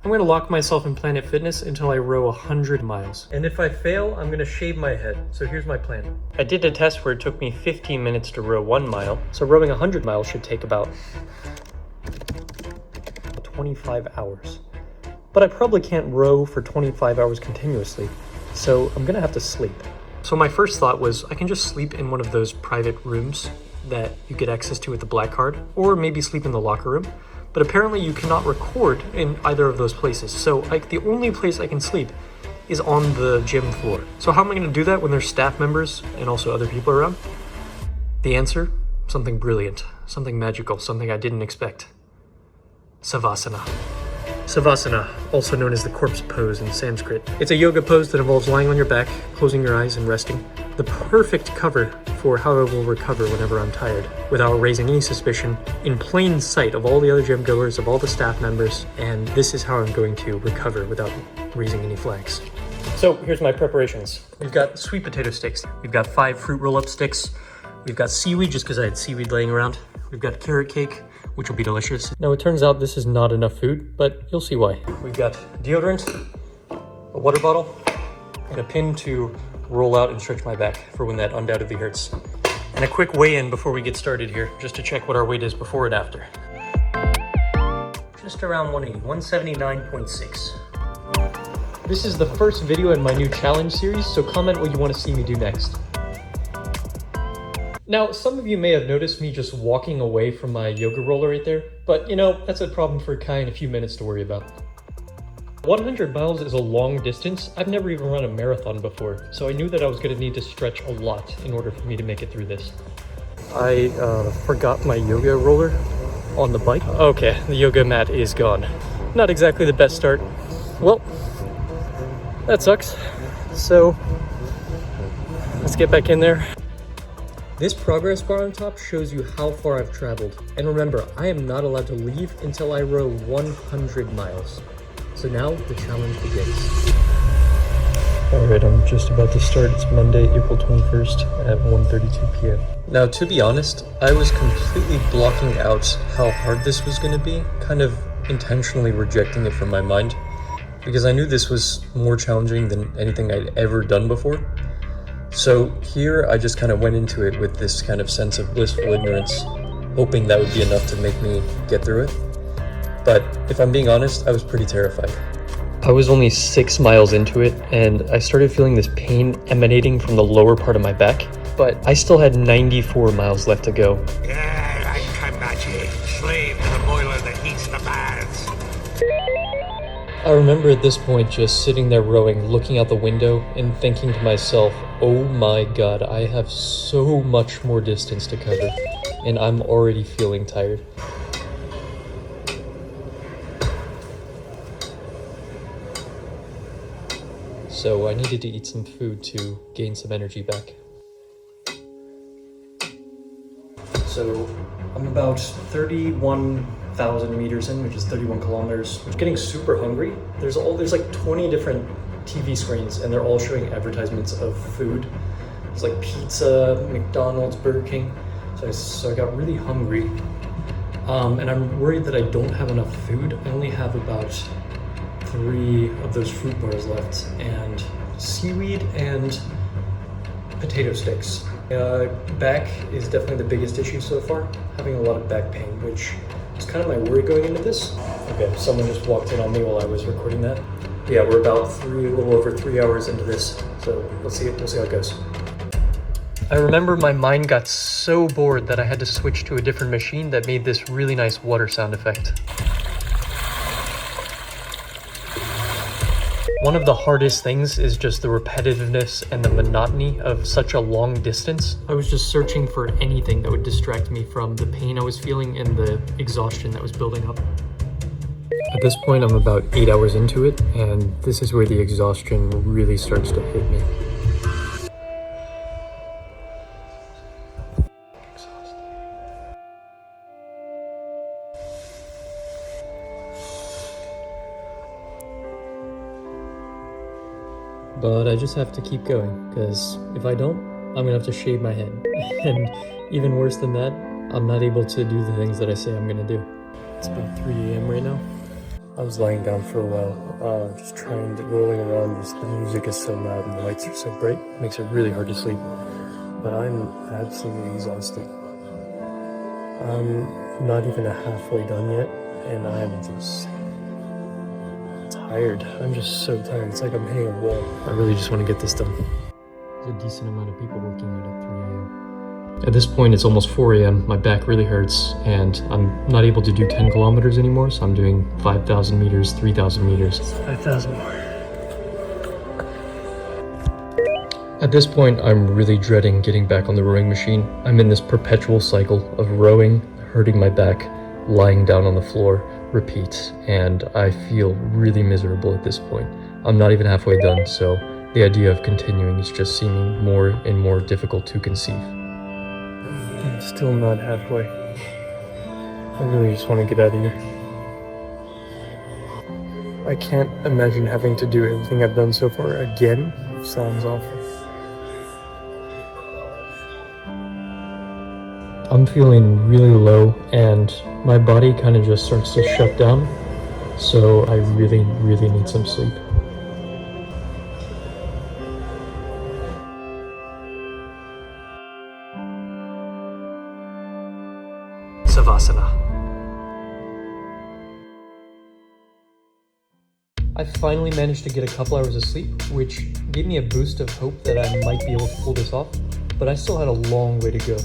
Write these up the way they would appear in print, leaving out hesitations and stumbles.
I'm gonna lock myself in Planet Fitness until I row 100 miles. And if I fail, I'm gonna shave my head. So here's my plan. I did a test where it took me 15 minutes to row 1 mile. So rowing 100 miles should take about 25 hours. But I probably can't row for 25 hours continuously. So I'm gonna have to sleep. So my first thought was I can just sleep in one of those private rooms that you get access to with the black card, or maybe sleep in the locker room. But apparently you cannot record in either of those places. So the only place I can sleep is on the gym floor. So how am I gonna do that when there's staff members and also other people around? The answer, something brilliant, something magical, something I didn't expect. Savasana. Savasana, also known as the corpse pose in Sanskrit. It's a yoga pose that involves lying on your back, closing your eyes and resting. The perfect cover for how I will recover whenever I'm tired, without raising any suspicion, in plain sight of all the other gym goers, of all the staff members, and this is how I'm going to recover without raising any flags. So here's my preparations. We've got sweet potato sticks. We've got 5 fruit roll-up sticks. We've got seaweed, just because I had seaweed laying around. We've got carrot cake, which will be delicious. Now it turns out this is not enough food, but you'll see why. We've got deodorant, a water bottle, and a pin to roll out and stretch my back for when that undoubtedly hurts. And a quick weigh-in before we get started here, just to check what our weight is before and after. Just around 180, 179.6. This is the first video in my new challenge series, so comment what you want to see me do next. Now, some of you may have noticed me just walking away from my yoga roller right there, but you know, that's a problem for Kai in a few minutes to worry about. 100 miles is a long distance. I've never even run a marathon before, so I knew that I was going to need to stretch a lot in order for me to make it through this. I forgot my yoga roller on the bike. Okay, the yoga mat is gone. Not exactly the best start. Well, that sucks. So, let's get back in there. This progress bar on top shows you how far I've traveled. And remember, I am not allowed to leave until I row 100 miles. So now the challenge begins. Alright, I'm just about to start. It's Monday, April 21st at 1:32 p.m. Now, to be honest, I was completely blocking out how hard this was going to be, kind of intentionally rejecting it from my mind, because I knew this was more challenging than anything I'd ever done before. So here I just kind of went into it with this kind of sense of blissful ignorance, hoping that would be enough to make me get through it. But if I'm being honest, I was pretty terrified. I was only 6 miles into it, and I started feeling this pain emanating from the lower part of my back, but I still had 94 miles left to go. Yeah, like Kamachi, slave to the boiler that heats the baths. I remember at this point just sitting there rowing, looking out the window, and thinking to myself, oh my god, I have so much more distance to cover, and I'm already feeling tired. So I needed to eat some food to gain some energy back. So I'm about 31,000 meters in, which is 31 kilometers. I'm getting super hungry. There's like 20 different TV screens, and they're all showing advertisements of food. It's like pizza, McDonald's, Burger King. So I got really hungry, and I'm worried that I don't have enough food. I only have about 3 of those fruit bars left, and seaweed and potato sticks. Back is definitely the biggest issue so far. Having a lot of back pain, which is kind of my worry going into this. Okay, someone just walked in on me while I was recording that. Yeah, we're about a little over 3 hours into this, so we'll see how it goes. I remember my mind got so bored that I had to switch to a different machine that made this really nice water sound effect. One of the hardest things is just the repetitiveness and the monotony of such a long distance. I was just searching for anything that would distract me from the pain I was feeling and the exhaustion that was building up. At this point, I'm about 8 hours into it, and this is where the exhaustion really starts to hit me. But I just have to keep going, because if I don't, I'm gonna have to shave my head. And even worse than that, I'm not able to do the things that I say I'm gonna do. It's about 3 a.m. right now. I was lying down for a while, just rolling around. Just the music is so loud and the lights are so bright, it makes it really hard to sleep. But I'm absolutely exhausted. I'm not even halfway done yet, and I'm just tired. I'm just so tired. It's like I'm hitting a wall. I really just want to get this done. There's a decent amount of people working out at 3 a.m. At this point, it's almost 4 a.m. My back really hurts, and I'm not able to do 10 kilometers anymore, so I'm doing 5,000 meters, 3,000 meters. 5,000 more. At this point, I'm really dreading getting back on the rowing machine. I'm in this perpetual cycle of rowing, hurting my back, lying down on the floor, repeat, and I feel really miserable at this point. I'm not even halfway done, so the idea of continuing is just seeming more and more difficult to conceive. I'm still not halfway. I really just want to get out of here. I can't imagine having to do everything I've done so far again. It sounds awful. I'm feeling really low, and my body kind of just starts to shut down, so I really need some sleep. Savasana. I finally managed to get a couple hours of sleep, which gave me a boost of hope that I might be able to pull this off, but I still had a long way to go.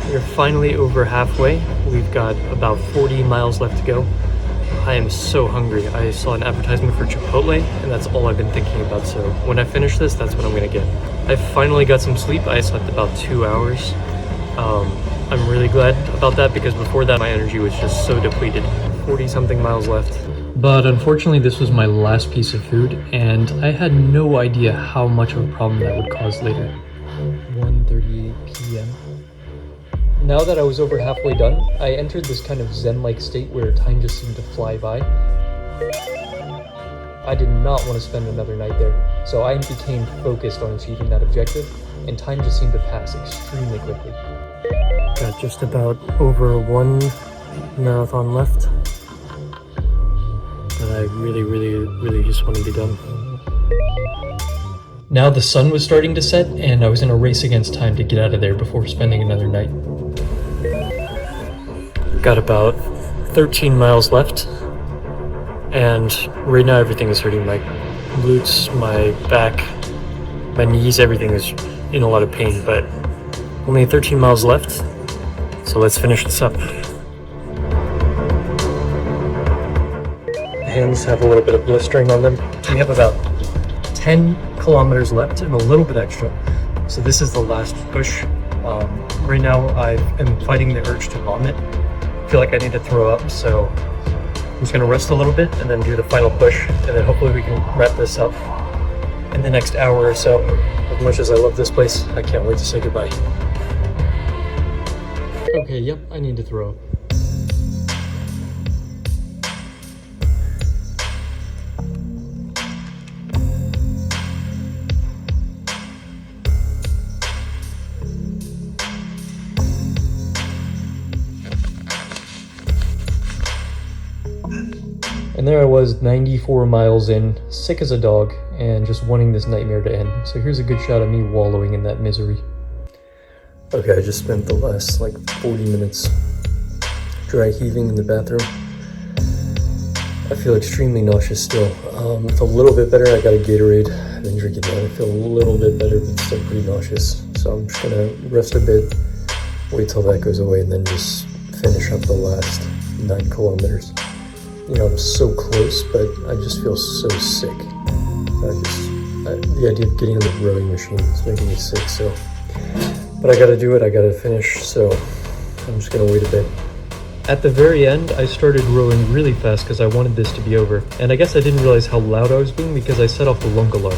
We're finally over halfway. We've got about 40 miles left to go. I am so hungry. I saw an advertisement for Chipotle, and that's all I've been thinking about, so when I finish this, that's what I'm gonna get. I finally got some sleep. I slept about 2 hours. I'm really glad about that because before that my energy was just so depleted. 40 something miles left. But unfortunately this was my last piece of food, and I had no idea how much of a problem that would cause later. 1:38 p.m. Now that I was over halfway done, I entered this kind of zen-like state where time just seemed to fly by. I did not want to spend another night there, so I became focused on achieving that objective, and time just seemed to pass extremely quickly. Got just about over one marathon left. But I really just want to be done. Now the sun was starting to set, and I was in a race against time to get out of there before spending another night. Got about 13 miles left, and right now everything is hurting. My glutes, my back, my knees, everything is in a lot of pain, but only 13 miles left, so let's finish this up. The hands have a little bit of blistering on them. We have about 10 kilometers left and a little bit extra, so this is the last push. Right now I am fighting the urge to vomit. I feel like I need to throw up, so I'm just gonna rest a little bit and then do the final push, and then hopefully we can wrap this up in the next hour or so. As much as I love this place, I can't wait to say goodbye. Okay, yep, I need to throw up. And there I was, 94 miles in, sick as a dog, and just wanting this nightmare to end. So here's a good shot of me wallowing in that misery. Okay, I just spent the last 40 minutes dry heaving in the bathroom. I feel extremely nauseous still. It's a little bit better. I got a Gatorade. I've been drinking that. I feel a little bit better, but still pretty nauseous. So I'm just gonna rest a bit, wait till that goes away, and then just finish up the last 9 kilometers. You know, I'm so close, but I just feel so sick. The idea of getting on the rowing machine is making me sick, so. But I gotta do it, I gotta finish, so I'm just gonna wait a bit. At the very end, I started rowing really fast because I wanted this to be over, and I guess I didn't realize how loud I was being because I set off the lunk alarm.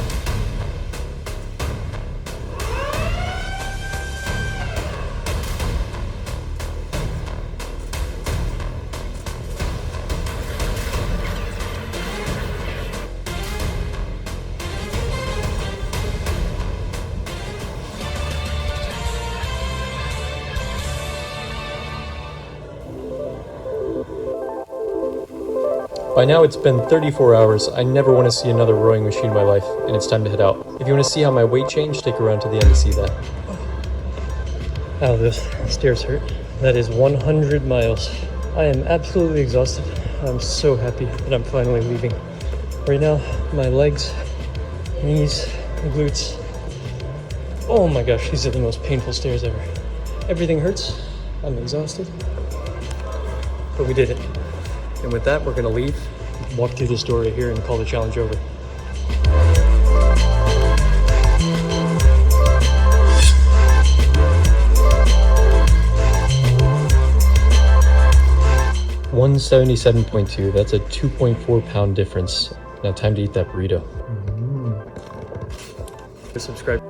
By now it's been 34 hours. I never want to see another rowing machine in my life, and it's time to head out. If you want to see how my weight changed, stick around to the end to see that. Ow, those stairs hurt. That is 100 miles. I am absolutely exhausted. I'm so happy that I'm finally leaving. Right now, my legs, knees, glutes. Oh my gosh, these are the most painful stairs ever. Everything hurts. I'm exhausted. But we did it. And with that, we're gonna leave, walk through this door right here and call the challenge over. $177.2, that's a 2.4 pound difference. Now time to eat that burrito. Subscribe.